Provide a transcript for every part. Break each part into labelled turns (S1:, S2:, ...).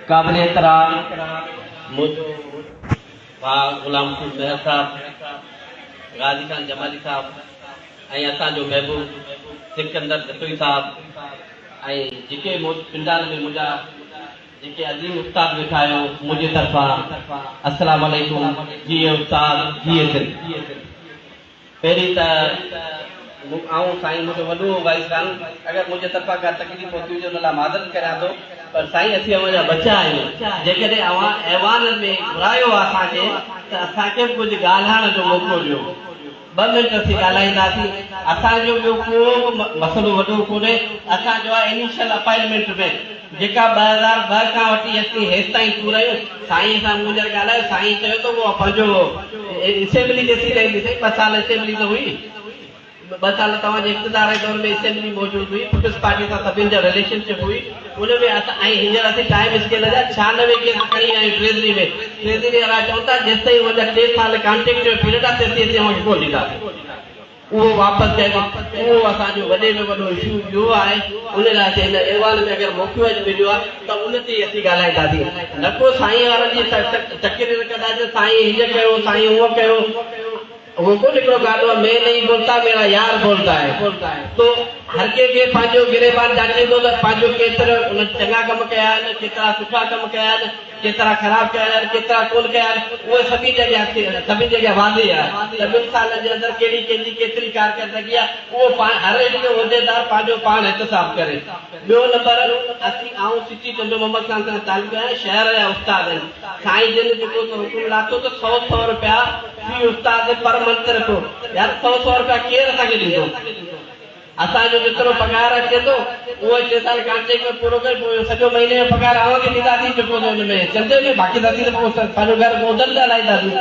S1: काबिल एहतराम मुझो गुलाम मेहर साहब, गाजी खान जमाली साहब, असो महबूब सिकंदर जतोई साहब, जेके पिंडाल में मुझा जेके अजीम उस्ताद वेठा आहियो मुझे तरफा अस्सलाम वालेकुम जी उस्ताद जी सिंध। पहिरीं त साईं मुझो वॾो वाइस कान, अगर मुझे तरफा का तकलीफ़ पहुती हुजे उन लाइ माज़रत करियां थो, पर साईं असीं अवां जा बचा आहियूं। जेकॾहिं अवां ऐवान में घुरायो असांखे त असांखे बि कुझु ॻाल्हाइण जो मौक़ो ॾियो। 2 मिंट असीं ॻाल्हाईंदासीं। असांजो ॿियो को मसइलो वॾो कोन्हे। असांजो आहे इनिशियल अपॉइंटमेंट में जेका 2002 खां वठी असीं हेसि ताईं पूरा आहियूं। साईं सां मुंहिंजो ॻाल्हायो, साईं चयो त उहो पंहिंजो असेंबली जेसी रहंदी 2 साल असेंबली त हुई, 2 साल तव्हांजे इक़्तिदार जे दौर में असेंबली मौजूदु हुई, पीपल्स पार्टी सां सभिनि जा रिलेशनशिप हुई। उनमें असां हींअर असीं टाइम स्केल जा 96 केस खणी आहियूं ट्रेज़री में। ट्रेज़री वारा चवनि था जेसि ताईं उनजा 3 साल कॉन्ट्रेक्ट जो पीरियड आहे तेसि ताईं असीं अवांखे कोन ॾींदासीं। उहो वापसि कयो। उहो असांजो वॾे में वॾो इशू इहो आहे। उन लाइ असीं हिन अहवाल में अगरि मौक़ो मिलियो आहे त उन ते असीं ॻाल्हाईंदासीं। न को साईं वारनि जी तकरीर कंदासीं साईं हीअं कयो साईं उहो कयो। वो कोई हिकिड़ो गानो आहे, मैं नहीं बोलता मेरा यार बोलता है। तो हर के पंहिंजो गिरेबान ॼाणींदो त पंहिंजो केतिरा उन चङा कम कया आहिनि, केतिरा सुठा कम कया आहिनि, केतिरा ख़राब कया आहिनि, केतिरा कोन कया आहिनि। उहे सभी जॻह वाज़े आहे त 2 सालनि जे अंदरि कहिड़ी कंहिंजी केतिरी कारकर्दगी आहे उहो हर हिकु उहिदेदार पंहिंजो पाण हिसाब करे। ॿियो नंबर, असीं सिटी चंदो मोहम्मद ख़ान सां तालुक़ आहे, शहर जा उस्ताद आहिनि। साईं जिन जेको हुकुम लाथो त 100 रुपया फी उस्ताद पर मंथ रखो। यार 100 रुपया केरु असांखे ॾींदो? असांजो जेतिरो पगार अचे थो उहो 6 साल कॉन्ट्रेक्ट में पूरो करे पोइ सॼो महीने जो पगार अवांखे ॾींदासीं जेको हुनमें चंदे में बाक़ी असीं त पोइ पंहिंजो घर गोदन ते हलाईंदासीं।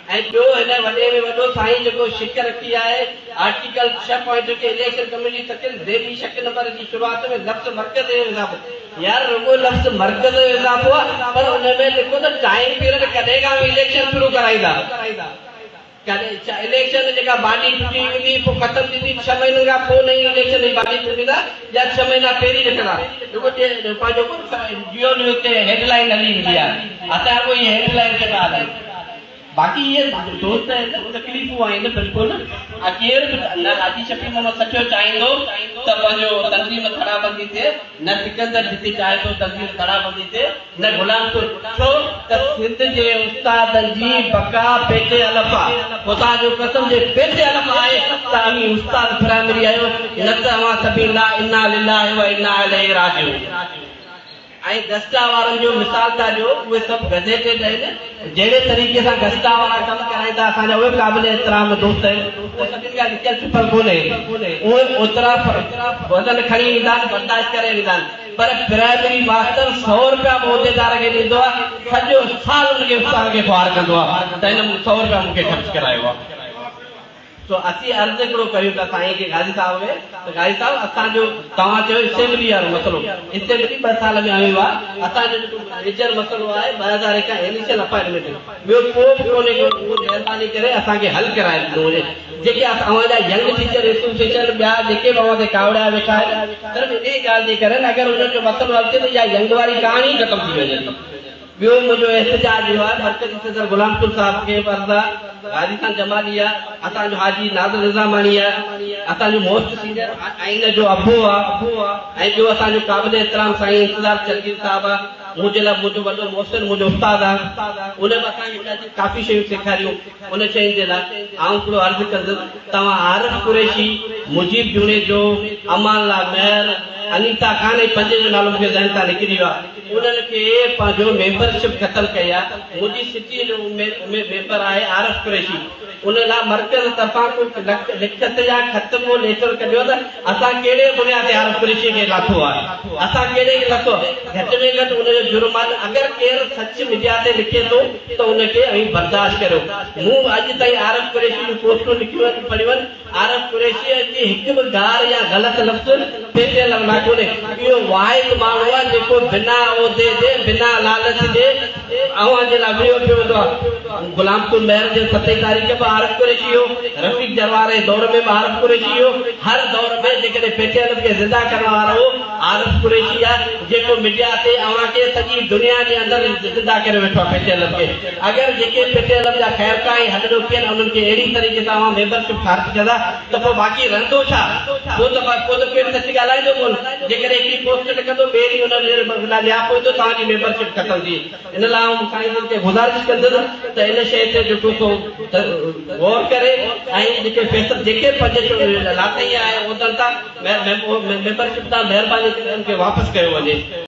S1: ऐं ॿियो हिन वॾे में वॾो साईं जेको शिक रखी आहे आर्टिकल 6.2 के इलेक्शन कमेटी तकिल देवी शक नंबर जी शुरूआत में लफ़्ज़ मर्कज़ जो इज़ाफ़ो। यार रुगो लफ़्ज़ मर्कज़ जो इज़ाफ़ो आहे, पर हुनमें लिखो त टाइम पीरियड कॾहिं खां इलेक्शन शुरू कराईंदा। इलेक्शन जेका बाडी टुटी वेंदी पोइ ख़तम थींदी, 6 महीननि खां पोइ नई इलेक्शन जी बाडी टुटींदा या 6 महीना पहिरीं लिखंदा। पंहिंजो जियो न्यूज़ ते हेडलाइन हली ईंदी आहे, असां कोई हेडलाइन ते था हलायूं। बाक़ी ये दोस्त तकलीफ़ूं आहिनि बिल्कुलु। केरु बि न हाजी शफ़ी मोहम्मद सचो चाहींदो त पंहिंजो तंज़ीम धड़ाबंदी थिए, न सिकंदर जिते चाहे थो तंज़ीम धड़ाबंदी थिए, न गुलाम छो त सिंध जे उस्तादनि जी बका पेटे अलफ़ आहे। ख़ुदा जो कसम जे पेटे अलफ़ आहे त अमी उस्ताद प्राइमरी आहियो, न त अवां सभी ला इन्ना लिल्लाहि व इन्ना इलैहि राजिऊन। ऐं गस्ता वारनि जो मिसाल था ॾियो, उहे सभु गज़ेटेड आहिनि। जहिड़े तरीक़े सां गस्ता वारा कमु कराईंदा असांजा उहे क़ाबिल एहतराम दोस्त आहिनि। उहे सभिनि खां लिखियल छुपल कोन्हे, उहे ओतिरा वज़न खणी ईंदा आहिनि, बर्दाश्त करे ईंदा आहिनि। पर प्राइमरी मास्टर 100 रुपया उहिदेदार खे ॾींदो आहे, सॼो साल हुनखे उस्ताद खे ख्वार कंदो आहे त हिन 100 रुपया मूंखे ख़र्च करायो आहे। तो असीं अर्ज़ु हिकिड़ो कयूं था साईं खे गाज़ी साहब खे त गाज़ी साहब असांजो तव्हां चयो असेंबली वारो मसइलो, असेंबली 2 साल में आयो आहे। असांजो जेको मेजर मसइलो आहे 2001 खां इनिशियल अपॉइंटमेंट ॿियो को बि कोन्हे को महिरबानी करे असांखे हल कराए ॾिनो वञे। जेके अवांजा यंग टीचर एसोसिएशन ॿिया जेके बि अवां ते कावड़ा वेठा आहिनि सिर्फ़ु इन ॻाल्हि जे करे अगरि हुननि जो मसइलो हल थिए त इहा यंग वारी कहाणी ख़तमु थी वञे। ॿियो मुंहिंजो एहतजाज इहो आहे, मर्कज़ी सदर गुलामपुर साहब खे पर्दा गाजी खान जमाली आहे, असांजो हाजी नाज़िर निज़ामानी आहे, असांजो मोस्ट सीनियर आइन जो अबो आहे, ऐं ॿियो असांजो क़ाबिल एहतराम साईं इंतज़ार चलगीर साहब आहे। मुंहिंजे लाइ मुंहिंजो वॾो मोहसिन मुंहिंजो उस्ताद आहे, उन बि असांखे काफ़ी शयूं सेखारियूं। उन शयुनि जे लाइ आउं हिकिड़ो अर्ज़ु कंदुसि, तव्हां आरिफ कुरैशी, मुजीब जुनेजो, अमान ला महर, अनीता खान ऐं 5 जो नालो मूंखे ज़हन तां निकिरी वियो आहे। उन्हनि खे पंहिंजो मेंबरशिप ख़तमु कई आहे। मुंहिंजी सिटी जो मेंबर आहे आरिफ कुरैशी। उन लाइ मर्कज़ तरफ़ां कुझु लिखत या ख़त को लेटर कढियो त असां कहिड़े बुनियाद ते आरिफ कुरैशी खे लाथो आहे, असां कहिड़े खे लाथो। घटि में घटि उनजो जुर्मानो अगरि केरु सच मीडिया ते लिखे थो त उनखे बर्दाश्त करियो। मूं अॼु ताईं आरिफ कुरैशी जूं पोस्टूं लिखियूं आहिनि, पढ़ियूं आहिनि। आरिफ कुरैशी जी हिकु बि गार या ग़लति लफ़्ज़ पेटे लफ़्ज़ कोन्हे। इहो वाहिद माण्हू आहे जेको बिना उहिदे जे बिना लालच जे जे लाइ वियो पियो वेंदो आहे। गुलामकुल महर जे 7 तारीख़ बि आरफ करे छॾियो, रफ़ीक जरवार जे दौर में बि आरफ करे छॾियो। हर दौर में जेकॾहिं पेटियल खे ज़िंदा करण वारो आरफ कुरैशी आहे, जेको मीडिया ते अव्हांखे सॼी दुनिया जे अंदरि ज़िंदा करे वेठो आहे पेटियल खे। अगरि जेके पेटियल जा ख़ैरका ऐं हॾड़ो थियनि उन्हनि खे अहिड़ी तरीक़े सां मेंबरशिप ख़ारिज कंदा त पोइ बाक़ी रहंदो छा? पोइ त केरु सच ॻाल्हाईंदो कोन। जेकॾहिं हिकिड़ी पोस्ट लिखंदो ॿिए ॾींहुं हुन लाइ लिया पवंदो, तव्हांजी मेंबरशिप ख़तम थी। इन लाइ आउं साईं खे गुज़ारिश कंदुसि त इन शइ ते जेको सो गौर करे ऐं जेके पंज लाथई आहे उन्हनि तां मेंबरशिप तां महिरबानी करे उन्हनि खे वापसि कयो वञे।